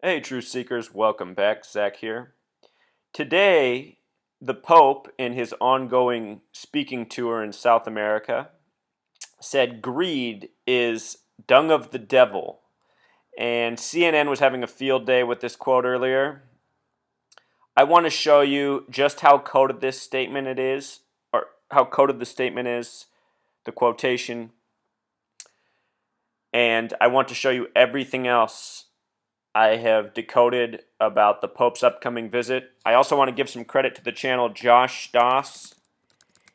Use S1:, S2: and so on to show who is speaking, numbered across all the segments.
S1: Hey, Truth Seekers, welcome back. Zach here. Today, the Pope, in his ongoing speaking tour in South America, said greed is dung of the devil. And CNN was having a field day with this quote earlier. I want to show you just how coded this statement it is, or how coded the statement is, the quotation, and I want to show you everything else I have decoded about the Pope's upcoming visit. I also want to give some credit to the channel Josh Stoss.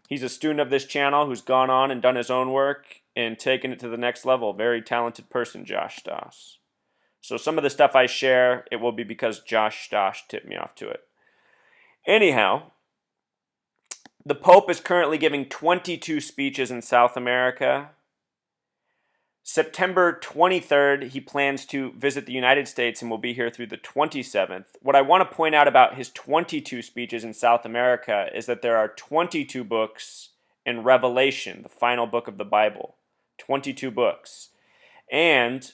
S1: He's a student of this channel who's gone on and done his own work and taken it to the next level. Very talented person, Josh Stoss. So some of the stuff I share, it will be because Josh Stoss tipped me off to it. Anyhow, the Pope is currently giving 22 speeches in South America. September 23rd, he plans to visit the United States and will be here through the 27th. What I want to point out about his 22 speeches in South America is that there are 22 books in Revelation, the final book of the Bible. 22 books. And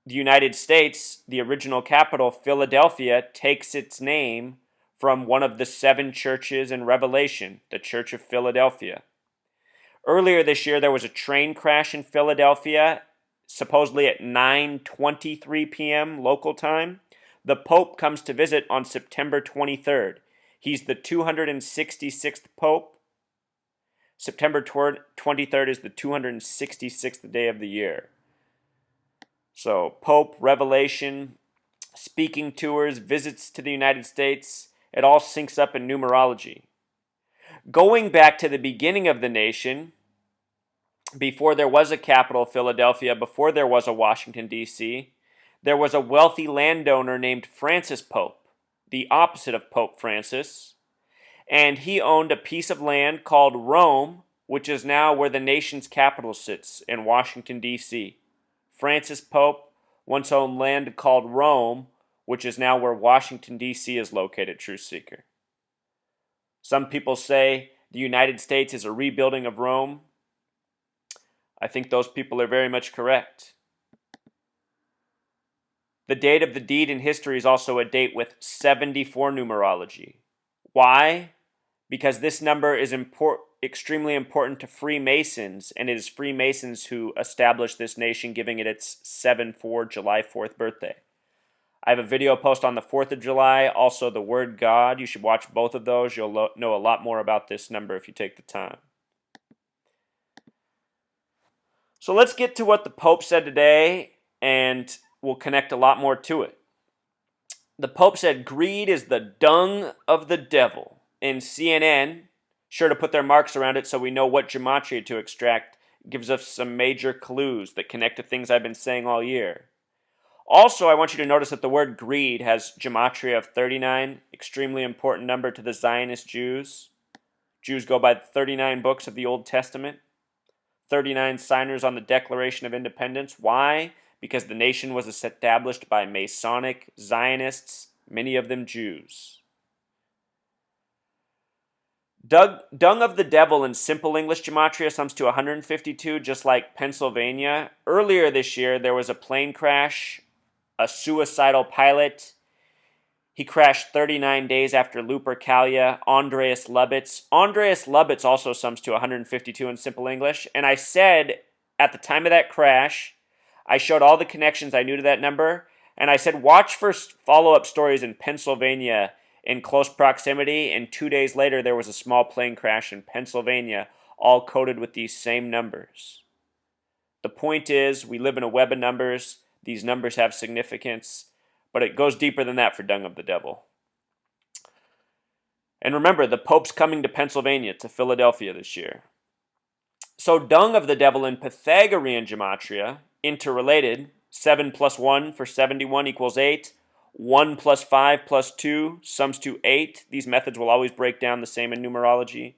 S1: the United States, the original capital, Philadelphia, takes its name from one of the 7 churches in Revelation, the Church of Philadelphia. Earlier this year, there was a train crash in Philadelphia, supposedly at 9:23 p.m. local time. The Pope comes to visit on September 23rd. He's the 266th Pope. September 23rd is the 266th day of the year. So, Pope, Revelation, speaking tours, visits to the United States, it all syncs up in numerology. Going back to the beginning of the nation, before there was a capital, Philadelphia, before there was a Washington, D.C., there was a wealthy landowner named Francis Pope, the opposite of Pope Francis, and he owned a piece of land called Rome, which is now where the nation's capital sits, in Washington, D.C. Francis Pope once owned land called Rome, which is now where Washington, D.C. is located, Truth Seeker. Some people say the United States is a rebuilding of Rome. I think those people are very much correct. The date of the deed in history is also a date with 74 numerology. Why? Because this number is extremely important to Freemasons, and it is Freemasons who established this nation, giving it its 7/4 July 4th birthday. I have a video post on the 4th of July, also the word God. You should watch both of those. You'll know a lot more about this number if you take the time. So let's get to what the Pope said today, and we'll connect a lot more to it. The Pope said greed is the dung of the devil. And CNN, sure to put their marks around it so we know what gematria to extract, gives us some major clues that connect to things I've been saying all year. Also, I want you to notice that the word greed has gematria of 39, extremely important number to the Zionist Jews. Jews go by the 39 books of the Old Testament. 39 signers on the Declaration of Independence. Why? Because the nation was established by Masonic Zionists, many of them Jews. Dung of the devil in simple English gematria sums to 152, just like Pennsylvania. Earlier this year, there was a plane crash, a suicidal pilot. He crashed 39 days after Lupercalia. Andreas Lubitz. Andreas Lubitz also sums to 152 in simple English. And I said at the time of that crash, I showed all the connections I knew to that number. And I said, watch for follow-up stories in Pennsylvania in close proximity. And 2 days later, there was a small plane crash in Pennsylvania, all coded with these same numbers. The point is, we live in a web of numbers. These numbers have significance. But it goes deeper than that for Dung of the Devil. And remember, the Pope's coming to Pennsylvania, to Philadelphia this year. So Dung of the Devil in Pythagorean gematria, interrelated, 7 plus 1 for 71 equals 8. 1 plus 5 plus 2 sums to 8. These methods will always break down the same in numerology.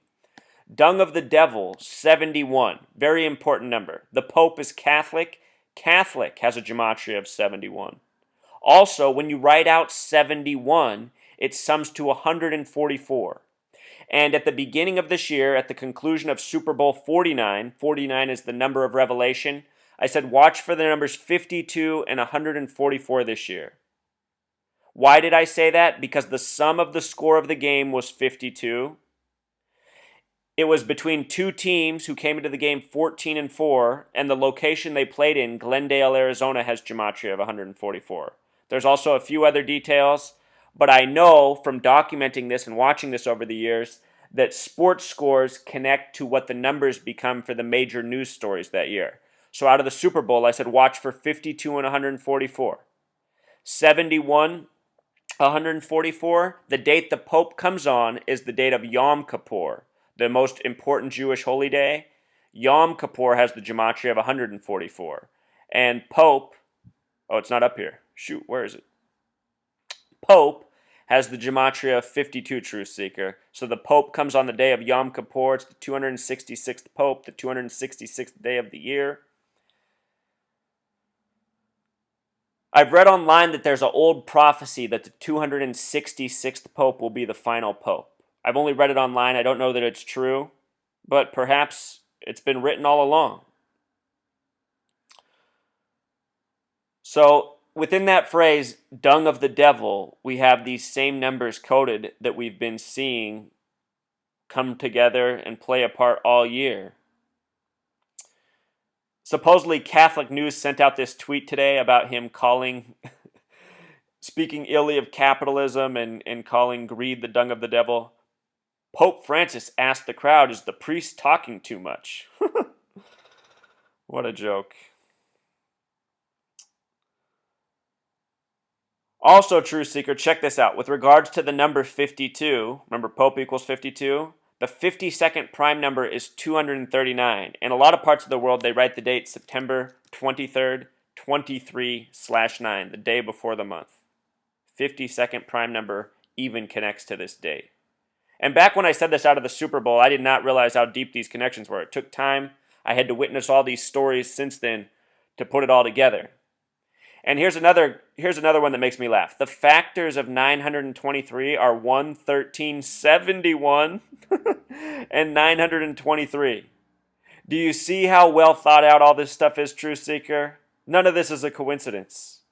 S1: Dung of the Devil, 71. Very important number. The Pope is Catholic. Catholic has a gematria of 71. Also, when you write out 71, it sums to 144. And at the beginning of this year, at the conclusion of Super Bowl 49, 49 is the number of Revelation, I said watch for the numbers 52 and 144 this year. Why did I say that? Because the sum of the score of the game was 52. It was between two teams who came into the game 14-4, and the location they played in, Glendale, Arizona, has gematria of 144. There's also a few other details, but I know from documenting this and watching this over the years that sports scores connect to what the numbers become for the major news stories that year. So out of the Super Bowl, I said watch for 52 and 144. 71, 144, the date the Pope comes on is the date of Yom Kippur, the most important Jewish holy day. Yom Kippur has the gematria of 144. And Pope, oh, it's not up here. Shoot, where is it? Pope has the gematria of 52, Truth Seeker. So the Pope comes on the day of Yom Kippur. It's the 266th Pope, the 266th day of the year. I've read online that there's an old prophecy that the 266th Pope will be the final Pope. I've only read it online. I don't know that it's true, but perhaps it's been written all along. So within that phrase, dung of the devil, we have these same numbers coded that we've been seeing come together and play a part all year. Supposedly, Catholic News sent out this tweet today about him speaking illy of capitalism and calling greed the dung of the devil. Pope Francis asked the crowd, is the priest talking too much? What a joke. Also, Truth Seeker, check this out. With regards to the number 52, remember Pope equals 52? The 52nd prime number is 239. In a lot of parts of the world, they write the date September 23rd, 23/9, the day before the month. 52nd prime number even connects to this date. And back when I said this out of the Super Bowl, I did not realize how deep these connections were. It took time. I had to witness all these stories since then to put it all together. And here's another one that makes me laugh. The factors of 923 are 1, 13, 71, and 923. Do you see how well thought out all this stuff is, Truth Seeker? None of this is a coincidence.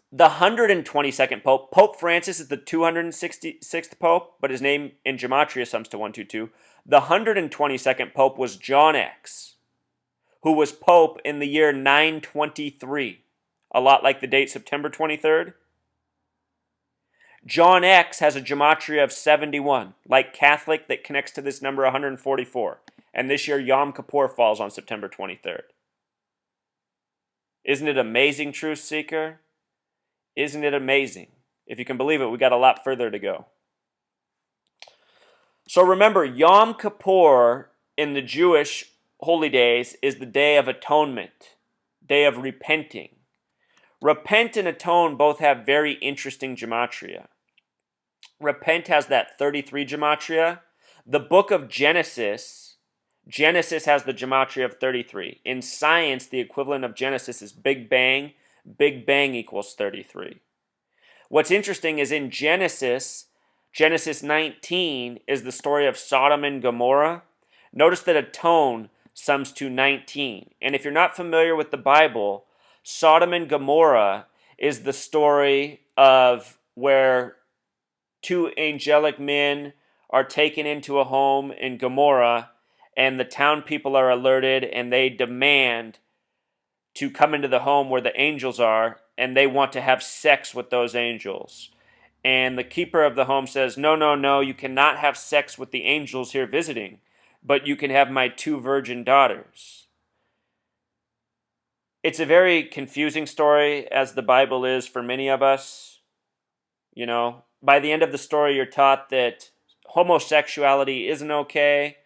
S1: The 122nd Pope, Pope Francis is the 266th Pope, but his name in Gematria sums to 122. The 122nd Pope was John X, who was Pope in the year 923, a lot like the date September 23rd. John X has a gematria of 71, like Catholic that connects to this number 144. And this year Yom Kippur falls on September 23rd. Isn't it amazing, Truth Seeker? Isn't it amazing? If you can believe it, we got a lot further to go. So remember, Yom Kippur in the Jewish holy days is the day of atonement, day of repenting. Repent and atone both have very interesting gematria. Repent has that 33 gematria. The book of Genesis has the gematria of 33. In science, the equivalent of Genesis is Big Bang. Big Bang equals 33. What's interesting is in Genesis 19 is the story of Sodom and Gomorrah. Notice that atone sums to 19. And if you're not familiar with the Bible, Sodom and Gomorrah is the story of where two angelic men are taken into a home in Gomorrah, and the town people are alerted, and they demand to come into the home where the angels are, and they want to have sex with those angels. And the keeper of the home says, no, you cannot have sex with the angels here visiting, but you can have my 2 virgin daughters. It's a very confusing story, as the Bible is for many of us. You know, by the end of the story, you're taught that homosexuality isn't okay,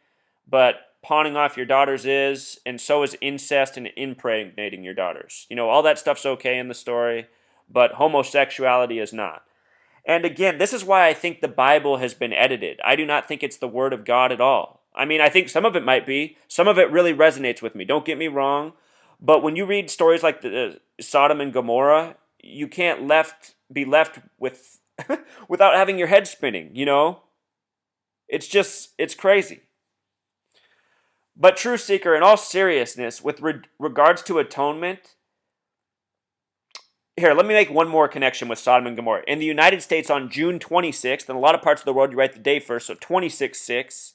S1: but pawning off your daughters is, and so is incest and impregnating your daughters. You know, all that stuff's okay in the story, but homosexuality is not. And again, this is why I think the Bible has been edited. I do not think it's the Word of God at all. I mean, I think some of it might be. Some of it really resonates with me. Don't get me wrong. But when you read stories like the Sodom and Gomorrah, you can't be left with without having your head spinning, you know? It's crazy. But True Seeker, in all seriousness, with regards to atonement, here, let me make one more connection with Sodom and Gomorrah. In the United States on June 26th, in a lot of parts of the world, you write the day first, so 26/6,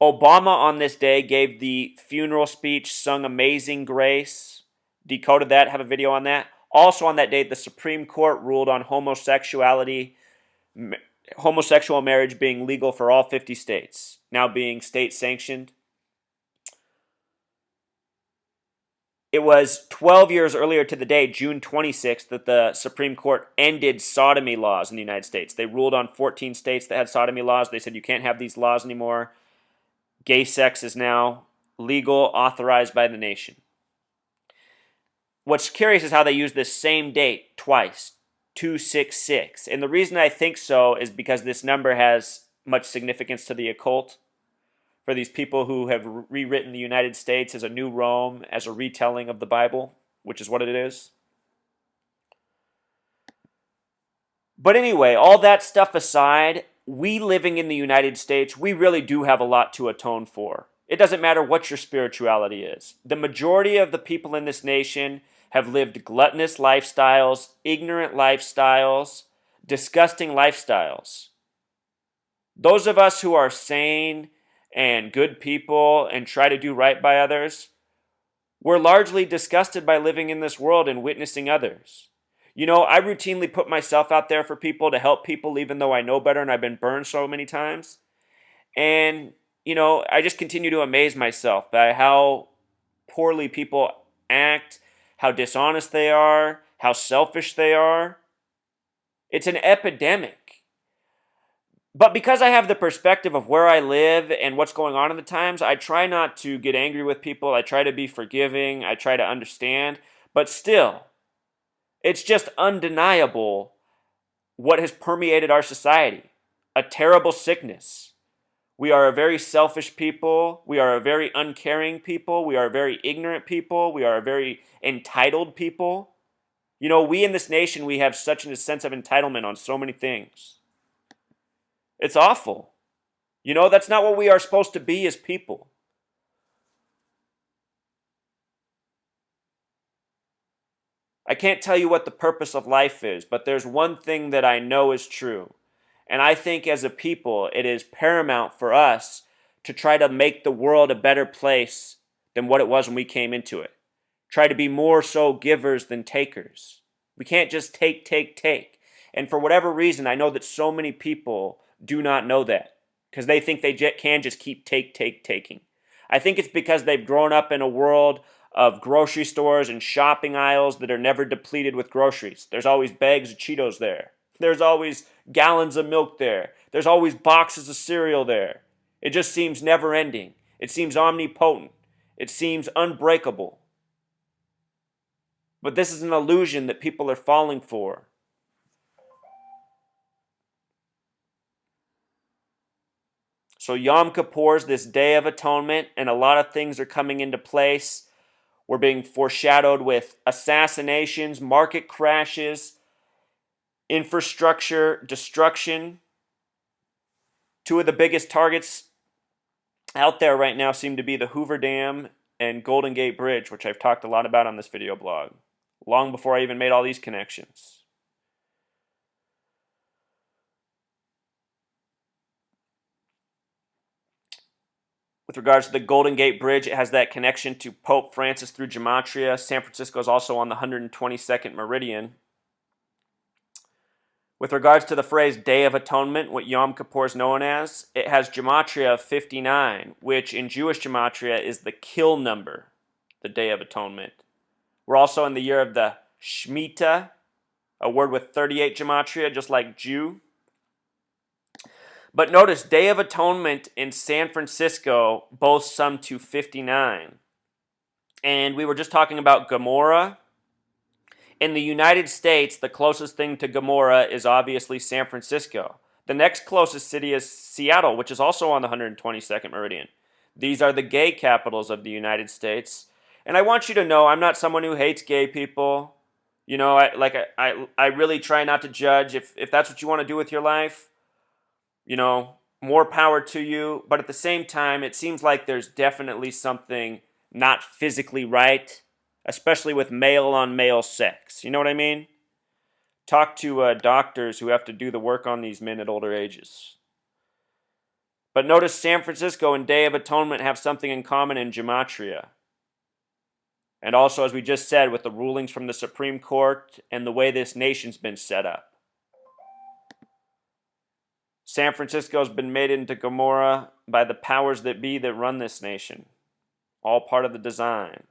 S1: Obama on this day gave the funeral speech, sung Amazing Grace, decoded that, have a video on that. Also on that date, the Supreme Court ruled on homosexual marriage being legal for all 50 states, now being state sanctioned. It was 12 years earlier to the day, June 26th, that the Supreme Court ended sodomy laws in the United States. They ruled on 14 states that had sodomy laws. They said you can't have these laws anymore. Gay sex is now legal, authorized by the nation. What's curious is how they use this same date twice, 266. And the reason I think so is because this number has much significance to the occult. For these people who have rewritten the United States as a new Rome, as a retelling of the Bible, which is what it is. But anyway, all that stuff aside, we living in the United States, we really do have a lot to atone for. It doesn't matter what your spirituality is. The majority of the people in this nation have lived gluttonous lifestyles, ignorant lifestyles, disgusting lifestyles. Those of us who are sane and good people and try to do right by others, we're largely disgusted by living in this world and witnessing others. You know, I routinely put myself out there for people to help people even though I know better and I've been burned so many times. And, you know, I just continue to amaze myself by how poorly people act, how dishonest they are, how selfish they are. It's an epidemic. But because I have the perspective of where I live and what's going on in the times, I try not to get angry with people. I try to be forgiving. I try to understand. But still, it's just undeniable what has permeated our society. A terrible sickness. We are a very selfish people. We are a very uncaring people. We are a very ignorant people. We are a very entitled people. You know, we in this nation, we have such a sense of entitlement on so many things. It's awful. You know, that's not what we are supposed to be as people. I can't tell you what the purpose of life is, but there's one thing that I know is true. And I think as a people, it is paramount for us to try to make the world a better place than what it was when we came into it. Try to be more so givers than takers. We can't just take. And for whatever reason, I know that so many people do not know that because they think they can just keep taking. I think it's because they've grown up in a world of grocery stores and shopping aisles that are never depleted with groceries. There's always bags of Cheetos there. There's always gallons of milk there. There's always boxes of cereal there. It just seems never ending. It seems omnipotent. It seems unbreakable. But this is an illusion that people are falling for. So Yom Kippur is this Day of Atonement, and a lot of things are coming into place. We're being foreshadowed with assassinations, market crashes, infrastructure destruction. Two of the biggest targets out there right now seem to be the Hoover Dam and Golden Gate Bridge, which I've talked a lot about on this video blog, long before I even made all these connections. With regards to the Golden Gate Bridge, it has that connection to Pope Francis through Gematria. San Francisco is also on the 122nd meridian. With regards to the phrase Day of Atonement, what Yom Kippur is known as, it has Gematria of 59, which in Jewish Gematria is the kill number, the Day of Atonement. We're also in the year of the Shemitah, a word with 38 Gematria, just like Jew. But notice, Day of Atonement in San Francisco both sum to 59. And we were just talking about Gomorrah. In the United States, the closest thing to Gomorrah is obviously San Francisco. The next closest city is Seattle, which is also on the 122nd meridian. These are the gay capitals of the United States. And I want you to know, I'm not someone who hates gay people. You know, I really try not to judge. If that's what you want to do with your life, you know, more power to you. But at the same time, it seems like there's definitely something not physically right, especially with male on male sex. You know what I mean? Talk to doctors who have to do the work on these men at older ages. But notice San Francisco and Day of Atonement have something in common in gematria. And also, as we just said, with the rulings from the Supreme Court and the way this nation's been set up. San Francisco's been made into Gomorrah by the powers that be that run this nation. All part of the design.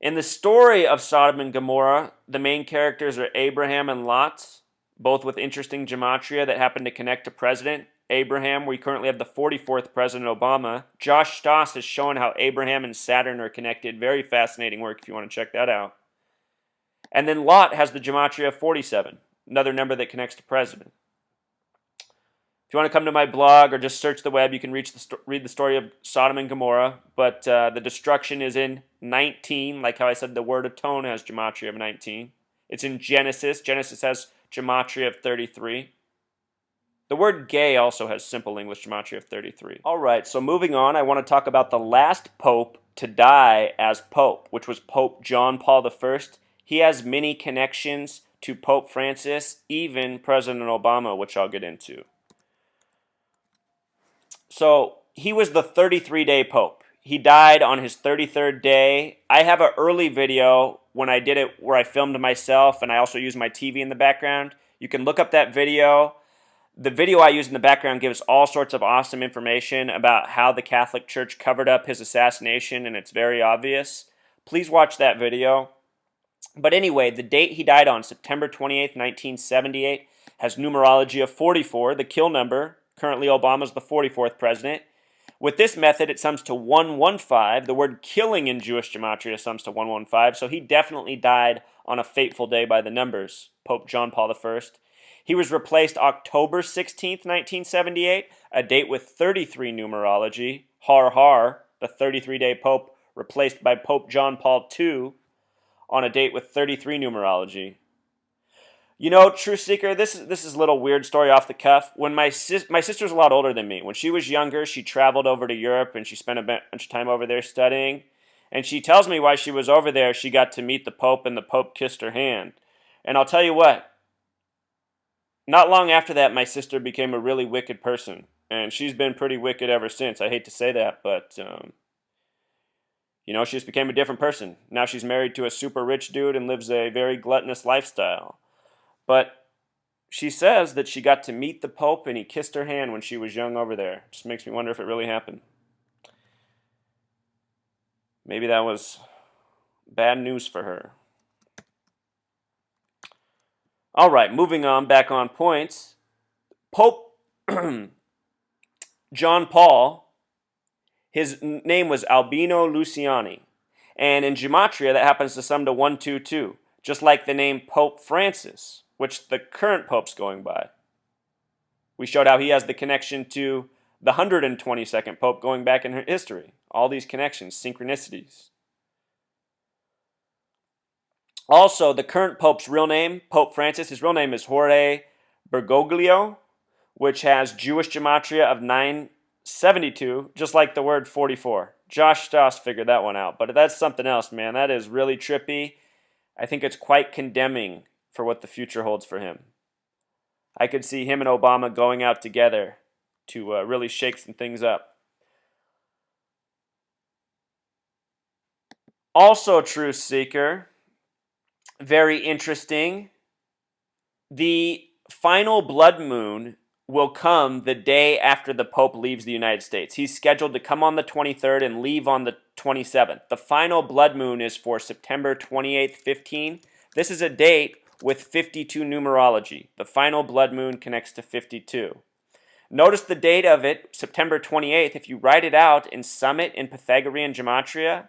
S1: In the story of Sodom and Gomorrah, the main characters are Abraham and Lot, both with interesting gematria that happen to connect to President Abraham. We currently have the 44th President Obama. Josh Stoss has shown how Abraham and Saturn are connected. Very fascinating work if you want to check that out. And then Lot has the gematria of 47, another number that connects to President. If you want to come to my blog or just search the web, you can read the story of Sodom and Gomorrah. But the destruction is in 19, like how I said the word atone has gematria of 19. It's in Genesis. Genesis has gematria of 33. The word gay also has simple English gematria of 33. All right, so moving on, I want to talk about the last pope to die as pope, which was Pope John Paul I. He has many connections to Pope Francis, even President Obama, which I'll get into. So he was the 33-day pope. He died on his 33rd day. I have an early video when I did it where I filmed myself and I also used my TV in the background. You can look up that video. The video I use in the background gives all sorts of awesome information about how the Catholic Church covered up his assassination, and it's very obvious. Please watch that video. But anyway, the date he died on, September 28th, 1978, has numerology of 44, the kill number. Currently, Obama's the 44th president. With this method, it sums to 115. The word killing in Jewish gematria sums to 115, so he definitely died on a fateful day by the numbers, Pope John Paul I. He was replaced October 16th, 1978, a date with 33 numerology. Har har, the 33-day pope replaced by Pope John Paul II on a date with 33 numerology. You know, Truth Seeker, this is a little weird story off the cuff. When my sister's a lot older than me. When she was younger, she traveled over to Europe and she spent a bunch of time over there studying. And she tells me while she was over there, she got to meet the Pope and the Pope kissed her hand. And I'll tell you what, not long after that, my sister became a really wicked person. And she's been pretty wicked ever since. I hate to say that, but she just became a different person. Now she's married to a super rich dude and lives a very gluttonous lifestyle. But she says that she got to meet the Pope and he kissed her hand when she was young over there. Just makes me wonder if it really happened. Maybe that was bad news for her. All right, moving on, back on points. Pope John Paul, his name was Albino Luciani. And in gematria, that happens to sum to 122, just like the name Pope Francis, which the current pope's going by. We showed how he has the connection to the 122nd pope going back in history. All these connections, synchronicities. Also, the current pope's real name, Pope Francis, his real name is Jorge Bergoglio, which has Jewish gematria of 972, just like the word 44. Josh Stoss figured that one out, but that's something else, man. That is really trippy. I think it's quite condemning for what the future holds for him. I could see him and Obama going out together to really shake some things up. Also, Truth Seeker, very interesting. The final blood moon will come the day after the Pope leaves the United States. He's scheduled to come on the 23rd and leave on the 27th. The final blood moon is for September 28th, 15. This is a date with 52 numerology. The final blood moon connects to 52. Notice the date of it, September 28th. If you write it out and sum it in Pythagorean gematria,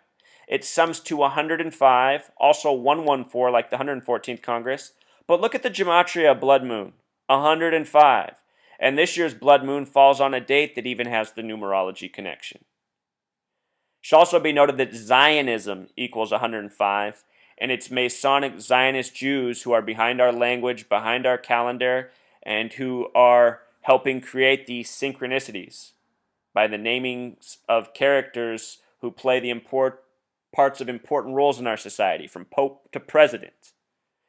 S1: it sums to 105, also 114 like the 114th Congress. But look at the gematria of blood moon, 105. And this year's blood moon falls on a date that even has the numerology connection. It should also be noted that Zionism equals 105. and it's Masonic Zionist Jews who are behind our language, behind our calendar, and who are helping create these synchronicities by the namings of characters who play the parts of important roles in our society, from Pope to President.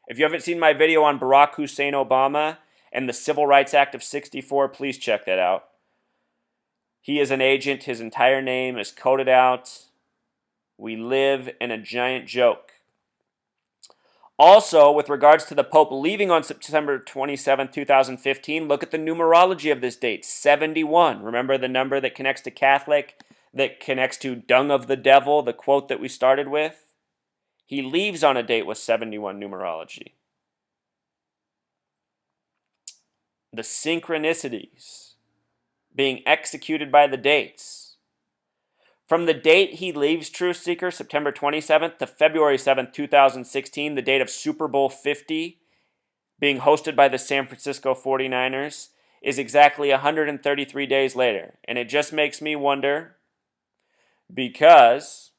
S1: If you haven't seen my video on Barack Hussein Obama and the Civil Rights Act of '64, please check that out. He is an agent. His entire name is coded out. We live in a giant joke. Also, with regards to the Pope leaving on September 27, 2015, look at the numerology of this date, 71. Remember the number that connects to Catholic, that connects to dung of the devil, the quote that we started with? He leaves on a date with 71 numerology. The synchronicities being executed by the dates. From the date he leaves Truth Seeker, September 27th, to February 7th, 2016, the date of Super Bowl 50, being hosted by the San Francisco 49ers, is exactly 133 days later. And it just makes me wonder, because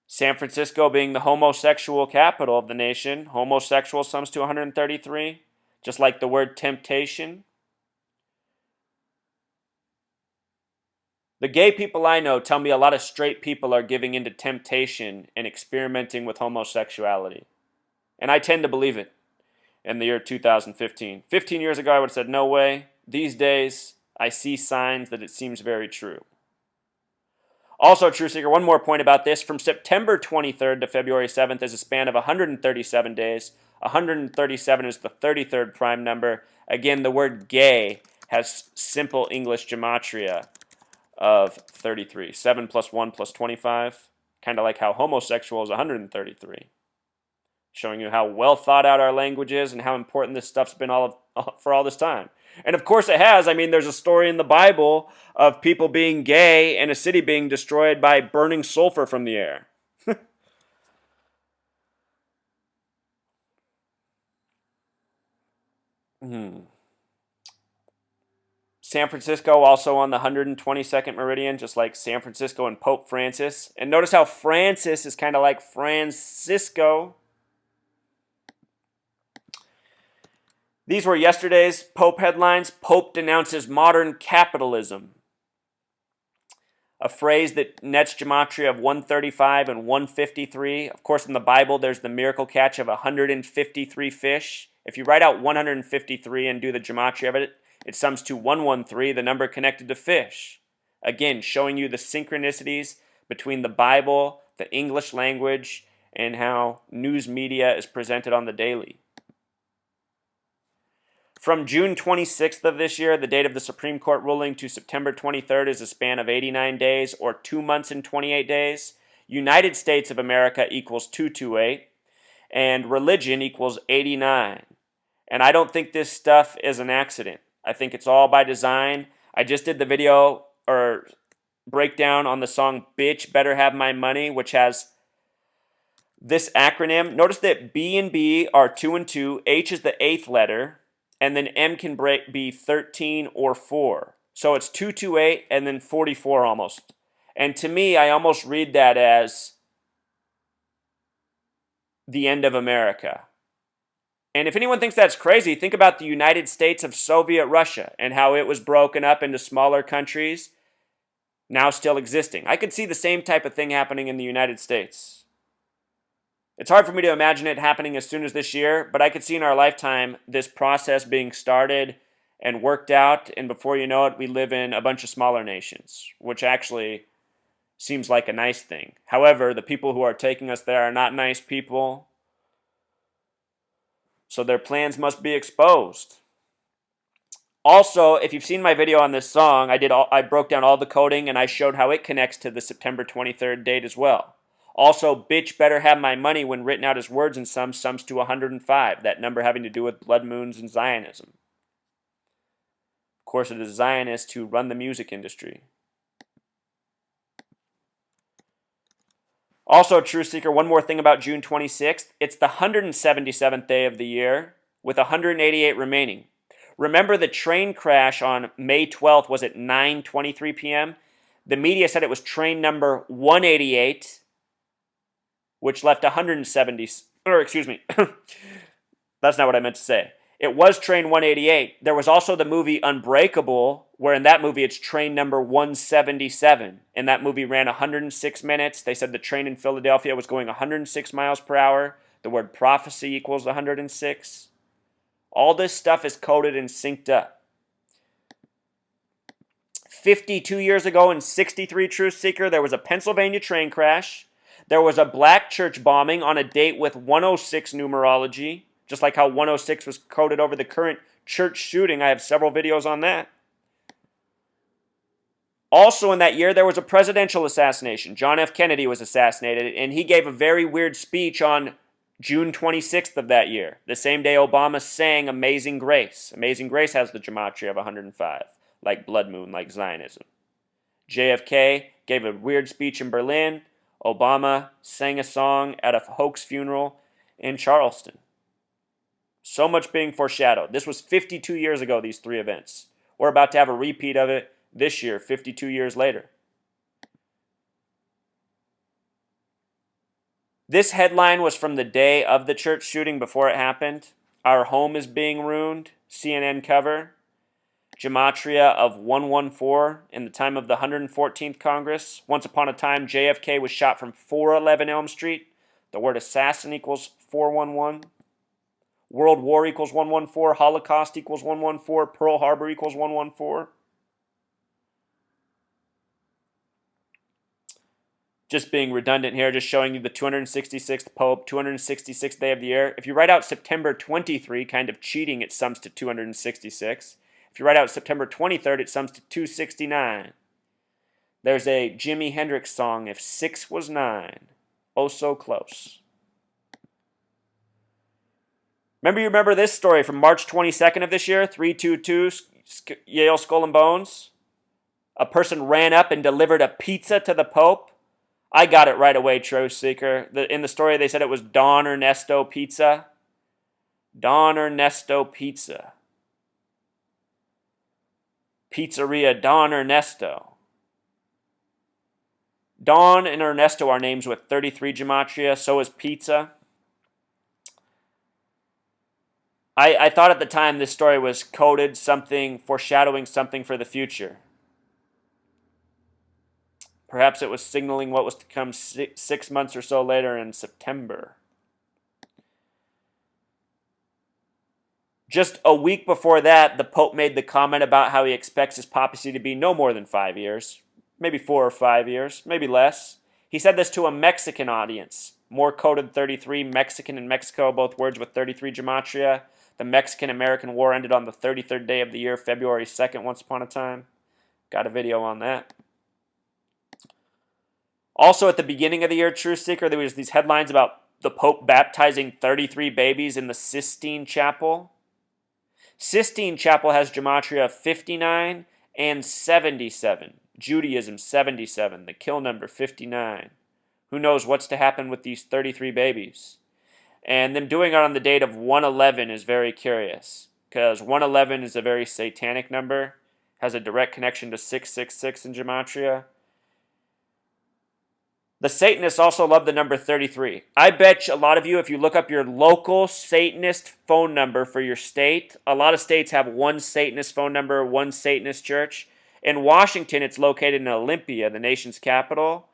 S1: San Francisco being the homosexual capital of the nation, homosexual sums to 133, just like the word temptation. The gay people I know tell me a lot of straight people are giving into temptation and experimenting with homosexuality. And I tend to believe it in the year 2015. 15 years ago, I would have said, no way. These days, I see signs that it seems very true. Also, True Seeker, one more point about this. From September 23rd to February 7th is a span of 137 days. 137 is the 33rd prime number. Again, the word gay has simple English gematria of 33. 7 plus 1 plus 25. Kind of like how homosexual is 133. Showing you how well thought out our language is and how important this stuff's been for all this time. And of course it has. I mean, there's a story in the Bible of people being gay and a city being destroyed by burning sulfur from the air. San Francisco also on the 122nd meridian, just like San Francisco and Pope Francis. And notice how Francis is kind of like Francisco. These were yesterday's Pope headlines. Pope denounces modern capitalism. A phrase that nets gematria of 135 and 153. Of course, in the Bible, there's the miracle catch of 153 fish. If you write out 153 and do the gematria of it, it sums to 113, the number connected to fish. Again, showing you the synchronicities between the Bible, the English language, and how news media is presented on the daily. From June 26th of this year, the date of the Supreme Court ruling, to September 23rd is a span of 89 days, or 2 months and 28 days. United States of America equals 228, and religion equals 89. And I don't think this stuff is an accident. I think it's all by design. I just did the video or breakdown on the song Bitch Better Have My Money, which has this acronym. Notice that B and B are 2 and 2, H is the 8th letter, and then M can be 13 or 4. So it's 228 and then 44 almost. And to me, I almost read that as the end of America. And if anyone thinks that's crazy, think about the United States of Soviet Russia and how it was broken up into smaller countries, now still existing. I could see the same type of thing happening in the United States. It's hard for me to imagine it happening as soon as this year, but I could see in our lifetime this process being started and worked out, and before you know it, we live in a bunch of smaller nations, which actually seems like a nice thing. However, the people who are taking us there are not nice people, so their plans must be exposed. Also, if you've seen my video on this song, I broke down all the coding and I showed how it connects to the September 23rd date as well. Also, bitch better have my money, when written out as words in sums to 105, that number having to do with blood moons and Zionism. Of course, it is Zionists who run the music industry. Also, True Seeker, one more thing about June 26th. It's the 177th day of the year, with 188 remaining. Remember the train crash on May 12th was at 9:23 p.m.? The media said it was train number 188. which left 170, or excuse me, that's not what I meant to say. It was train 188. There was also the movie Unbreakable, where in that movie it's train number 177. And that movie ran 106 minutes. They said the train in Philadelphia was going 106 miles per hour. The word prophecy equals 106. All this stuff is coded and synced up. 52 years ago in 63 Truth Seeker, there was a Pennsylvania train crash. There was a black church bombing on a date with 106 numerology. Just like how 106 was coded over the current church shooting. I have several videos on that. Also in that year, there was a presidential assassination. John F. Kennedy was assassinated, and he gave a very weird speech on June 26th of that year, the same day Obama sang Amazing Grace. Amazing Grace has the gematria of 105, like blood moon, like Zionism. JFK gave a weird speech in Berlin. Obama sang a song at a hoax funeral in Charleston. So much being foreshadowed. This was 52 years ago, these three events. We're about to have a repeat of it this year, 52 years later. This headline was from the day of the church shooting before it happened. Our home is being ruined. CNN cover. Gematria of 114 in the time of the 114th Congress. Once upon a time, JFK was shot from 411 Elm Street. The word assassin equals 411. World War equals 114. Holocaust equals 114. Pearl Harbor equals 114. Just being redundant here, just showing you the 266th Pope, 266th day of the year. If you write out September 23, kind of cheating, it sums to 266. If you write out September 23rd, it sums to 269. There's a Jimi Hendrix song, If 6 Was 9. Oh, so close. Remember this story from March 22nd of this year, 322 Yale Skull and Bones? A person ran up and delivered a pizza to the Pope. I got it right away, Truth Seeker. In the story, they said it was Don Ernesto Pizza. Don Ernesto Pizza. Pizzeria Don Ernesto. Don and Ernesto are names with 33 gematria. So is pizza. I thought at the time this story was coded something, foreshadowing something for the future. Perhaps it was signaling what was to come 6 months or so later in September. Just a week before that, the Pope made the comment about how he expects his papacy to be no more than 5 years. Maybe 4 or 5 years, maybe less. He said this to a Mexican audience. More coded 33, Mexican and Mexico, both words with 33 gematria. The Mexican-American War ended on the 33rd day of the year, February 2nd, once upon a time. Got a video on that. Also, at the beginning of the year, Truth Seeker, there was these headlines about the Pope baptizing 33 babies in the Sistine Chapel. Sistine Chapel has gematria of 59 and 77. Judaism, 77. The kill number, 59. Who knows what's to happen with these 33 babies? And them doing it on the date of 111 is very curious, because 111 is a very satanic number, has a direct connection to 666 in gematria. The Satanists also love the number 33. I bet a lot of you, if you look up your local Satanist phone number for your state, a lot of states have one Satanist phone number, one Satanist church. In Washington, it's located in Olympia, the nation's capital,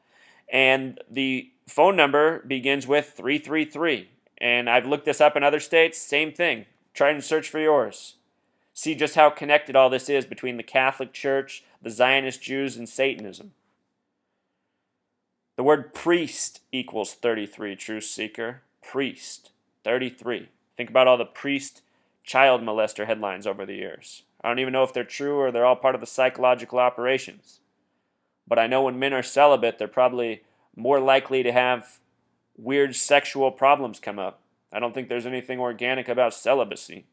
S1: and the phone number begins with 333. And I've looked this up in other states, same thing. Try and search for yours. See just how connected all this is between the Catholic Church, the Zionist Jews, and Satanism. The word priest equals 33, Truth Seeker. Priest, 33. Think about all the priest child molester headlines over the years. I don't even know if they're true or they're all part of the psychological operations. But I know when men are celibate, they're probably more likely to have weird sexual problems come up. I don't think there's anything organic about celibacy.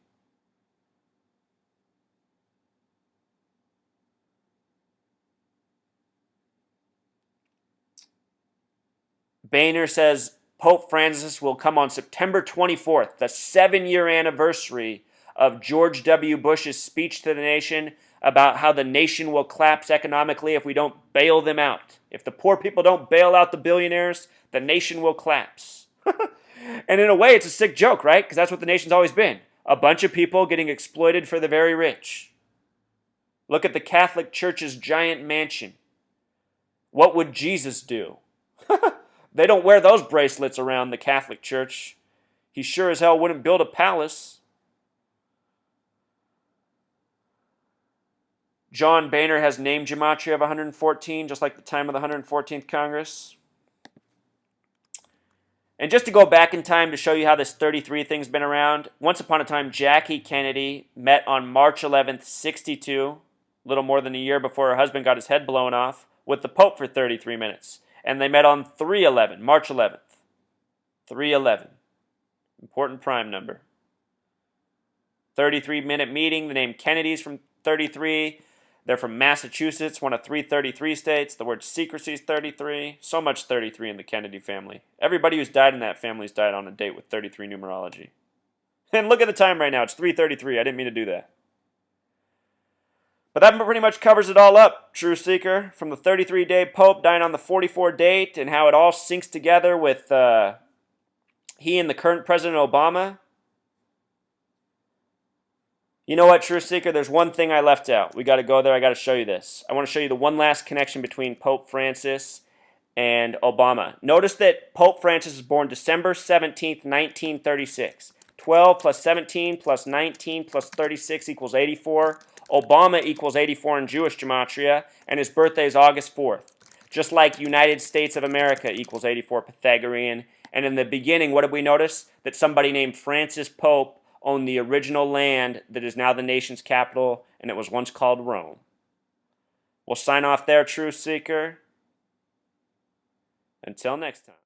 S1: Boehner says Pope Francis will come on September 24th, the 7-year anniversary of George W. Bush's speech to the nation about how the nation will collapse economically if we don't bail them out. If the poor people don't bail out the billionaires, the nation will collapse. And in a way, it's a sick joke, right? Because that's what the nation's always been. A bunch of people getting exploited for the very rich. Look at the Catholic Church's giant mansion. What would Jesus do? They don't wear those bracelets around the Catholic Church. He sure as hell wouldn't build a palace. John Boehner has name gematria of 114, just like the time of the 114th Congress. And just to go back in time to show you how this 33 thing's been around, once upon a time, Jackie Kennedy met on March 11th, 62, a little more than a year before her husband got his head blown off, with the Pope for 33 minutes. And they met on 3/11, March 11th. 3/11. Important prime number. 33-minute meeting. The name Kennedy's from 33. They're from Massachusetts, one of 333 states. The word secrecy is 33. So much 33 in the Kennedy family. Everybody who's died in that family's died on a date with 33 numerology. And look at the time right now. It's 3:33. I didn't mean to do that. But that pretty much covers it all up, True Seeker. From the 33-day Pope dying on the 44 date and how it all syncs together with he and the current President Obama. You know what, True Seeker? There's one thing I left out. We got to go there. I got to show you this. I want to show you the one last connection between Pope Francis and Obama. Notice that Pope Francis was born December 17th, 1936. 12 plus 17 plus 19 plus 36 equals 84. Obama equals 84 in Jewish gematria, and his birthday is August 4th. Just like United States of America equals 84 Pythagorean. And in the beginning, what did we notice? That somebody named Francis Pope owned the original land that is now the nation's capital, and it was once called Rome. We'll sign off there, True Seeker. Until next time.